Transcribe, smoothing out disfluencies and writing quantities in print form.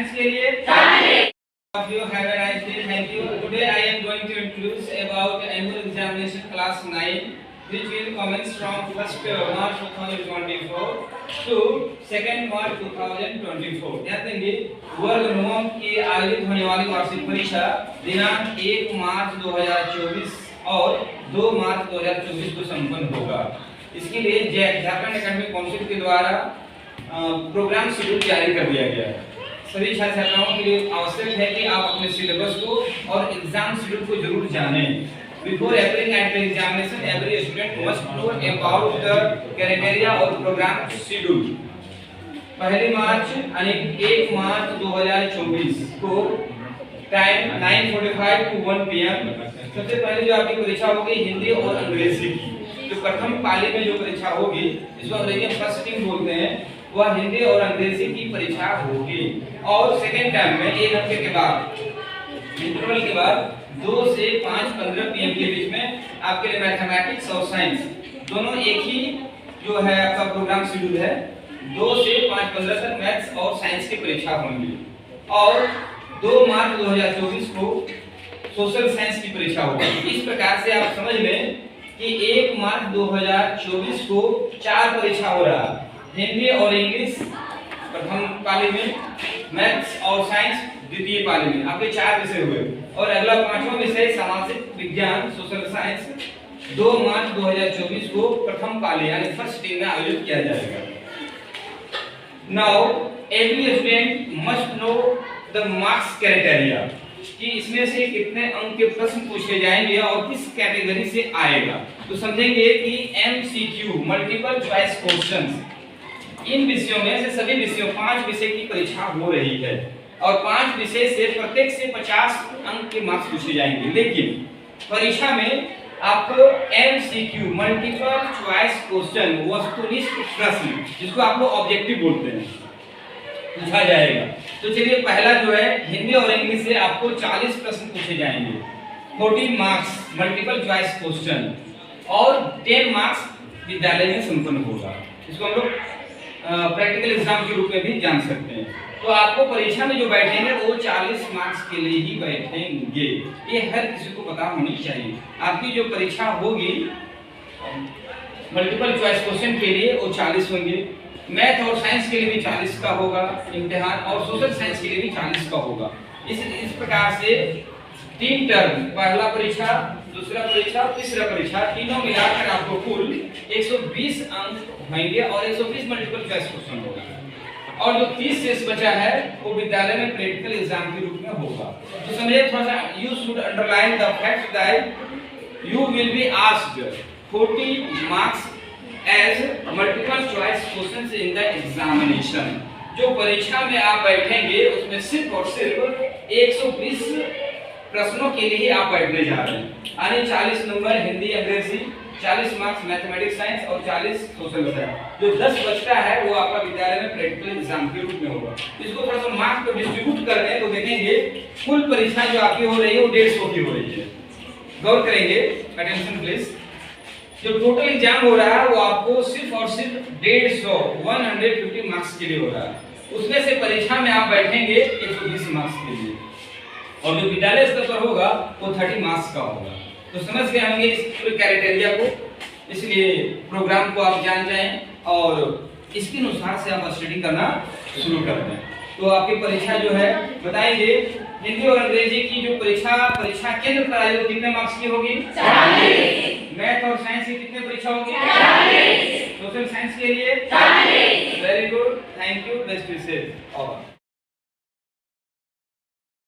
Science के लिए 40। Of you have a nice day. Thank you. Today I am going to introduce about annual examination class 9, which will commence from 1st March 2024 to 2nd March 2024. ध्यान देंगे, वर्ग 9 की आयोजित होने वाली वार्षिक परीक्षा दिनांक 1 मार्च 2024 और 2 मार्च 2024 को संपन्न होगा। इसके लिए झारखंड एकेडमिक काउंसिल के द्वारा प्रोग्राम शेड्यूल जारी कर दिया गया है। सभी छात्र छात्राओं के लिए आवश्यक है कि आप अपने सिलेबस को और एग्जाम शेड्यूल को जरूर जानें। Before appearing at the examination, every student must know about the criteria और प्रोग्राम शेड्यूल। पहली मार्च यानी 1 मार्च 2024 को टाइम 9:45 to 1 PM। सबसे पहले जो आपकी परीक्षा होगी हिंदी और अंग्रेजी की। जो प्रथम पाली में जो परीक्षा होगी, इसको अंग्रेजी में फर्स्ट टीम बोलते हैं, वह हिंदी और अंग्रेजी की परीक्षा होगी। और सेकेंड टाइम में 1 घंटे के बाद इंटरवल के बाद 2 से 5:15 PM के बीच में आपके लिए मैथमेटिक्स और साइंस दोनों एक ही जो है आपका प्रोग्राम शेड्यूल है। 2 से 5:15 तक मैथ्स और साइंस की परीक्षा होंगी। और 2 मार्च 2024 को सोशल साइंस की परीक्षा होगी। इस प्रकार से आप समझ लें कि 1 मार्च 2024 को 4 परीक्षा हो रहा है, हिंदी और इंग्लिश प्रथम पाली में, मैथ्स और साइंस द्वितीय पाली में। आपके 4 विषय हुए और अगला 5वां विषय सामाजिक विज्ञान सोशल साइंस 2 मार्च 2024 को प्रथम पाली यानी फर्स्ट टीम में आयोजित किया जाएगा। Now every student must know the marks criteria कि इसमें से कितने अंक के प्रश्न पूछे जाएंगे और किस कैटेगरी से आएगा। तो समझेंगे कि MCQ multiple choice questions in विषयों में से सभी विषयों 5 विषय की परीक्षा हो रही है और 5 विषय से प्रत्येक से 50 अंक के मार्क्स पूछे जाएंगे। लेकिन परीक्षा में आपको MCQ मल्टीपल चॉइस क्वेश्चन वस्तुनिष्ठ प्रश्न जिसको आप लोग ऑब्जेक्टिव बोलते हैं पूछा जाएगा। तो चलिए पहला जो है हिंदी और इंग्लिश से आपको 40 प्रश्न पूछे जाएंगे, 40 मार्क्स मल्टीपल चॉइस क्वेश्चन और 10 मार्क्स विद्यालय में संपन्न होगा। इसको हम लोग प्रैक्टिकल एग्जाम के रूप में भी जान सकते हैं। तो आपको परीक्षा में जो बैठेंगे वो 40 मार्क्स के लिए ही बैठेंगे, ये हर किसी को पता होनी चाहिए। आपकी जो परीक्षा होगी मल्टीपल चॉइस क्वेश्चन के लिए वो 40 होंगे, मैथ और साइंस के लिए भी 40 का होगा इम्तिहान और सोशल साइंस के लिए भी 40 का होगा। इस प्रकार से 3 टर्म, पहला परीक्षा, दूसरा परीक्षा, तीसरा परीक्षा, तीनों मिलाकर आपको कुल 120 अंक होंगे और 120 मल्टीपल चॉइस क्वेश्चन होगा। और जो 30 शेष बचा है वो विद्यालय में प्रैक्टिकल एग्जाम के रूप में होगा। तो समझिए थोड़ा सा, you should underline the fact that you will be asked 40 marks as multiple choice questions in the examination। जो परीक्षा में आप बैठेंगे उसमें सिर्फ और सिर्फ 120 प्रश्नों के लिए आप बैठने जा रहे हैं, यानी 40 नंबर हिंदी अंग्रेजी, 40 मार्क्स मैथमेटिक्स साइंस और 40 सोशल साइंस। जो 10 बचता है वो आपका विद्यालय में प्रैक्टिकल एग्जाम के रूप में होगा। इसको थोड़ा सा मार्क्स को डिस्ट्रीब्यूट कर रहे हैं तो देखेंगे कुल परीक्षा जो आपकी हो रही है वो 150 की हो रही है। गौर करेंगे, अटेंशन प्लीज। जो टोटल एग्जाम हो रहा है वो आपको सिर्फ और सिर्फ 150 मार्क्स के लिए हो रहा है। उसमें से परीक्षा में आप बैठेंगे 120 मार्क्स के लिए और जो विद्यालय स्तर पर होगा वो 30 मार्क्स का होगा। तो समझ गए होंगे इस पूरे क्राइटेरिया को, इसलिए प्रोग्राम को आप जान जाएं और इसके अनुसार से आप स्टडी करना शुरू कर दें। तो आपकी परीक्षा जो है बताएंगे हिंदी और अंग्रेजी की जो परीक्षा केंद्र पर आयोजित कितने मार्क्स की होगी? 40। मैथ और साइंस की कितने परीक्षा होगी? 40। सोशल साइंस के लिए 40। Very good, thank you, best wishes. और